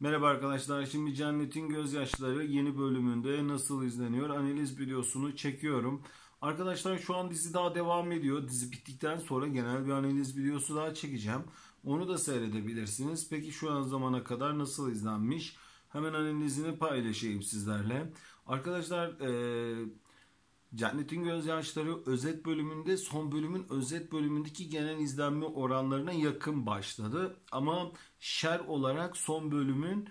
Merhaba arkadaşlar. Şimdi Cennet'in Gözyaşları yeni bölümünde nasıl izleniyor analiz videosunu çekiyorum. Arkadaşlar şu an dizi daha devam ediyor. Dizi bittikten sonra genel bir analiz videosu daha çekeceğim. Onu da seyredebilirsiniz. Peki şu an zamana kadar nasıl izlenmiş? Hemen analizini paylaşayım sizlerle. Arkadaşlar Cennet'in Gözyaşları özet bölümünde son bölümün özet bölümündeki genel izlenme oranlarına yakın başladı. Ama şer olarak son bölümün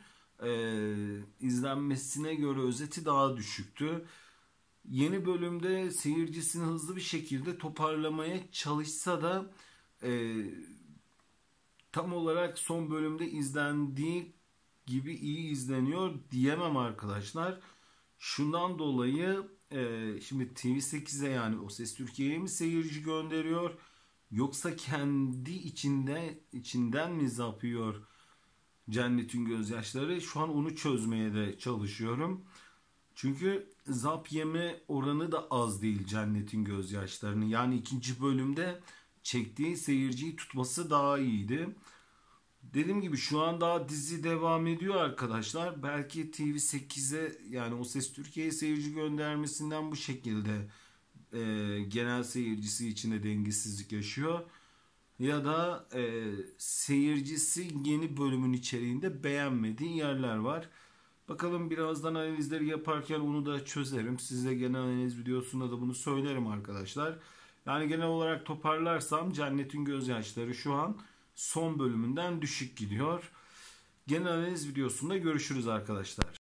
izlenmesine göre özeti daha düşüktü. Yeni bölümde seyircisini hızlı bir şekilde toparlamaya çalışsa da e, tam olarak son bölümde izlendiği gibi iyi izleniyor diyemem arkadaşlar. Şundan dolayı şimdi TV8'e yani O Ses Türkiye'ye mi seyirci gönderiyor yoksa kendi içinden mi zapıyor Cennet'in Gözyaşları? Şu an onu çözmeye de çalışıyorum. Çünkü zap yeme oranı da az değil Cennet'in Gözyaşları'nın. Yani ikinci bölümde çektiği seyirciyi tutması daha iyiydi. Dediğim gibi şu an daha dizi devam ediyor arkadaşlar. Belki TV8'e yani O Ses Türkiye'ye seyirci göndermesinden bu şekilde genel seyircisi içinde dengesizlik yaşıyor. Ya da seyircisi yeni bölümün içeriğinde beğenmediği yerler var. Bakalım birazdan analizleri yaparken onu da çözerim. Size genel analiz videosunda da bunu söylerim arkadaşlar. Yani genel olarak toparlarsam Cennet'in Gözyaşları şu an son bölümünden düşük gidiyor. Genel analiz videosunda görüşürüz arkadaşlar.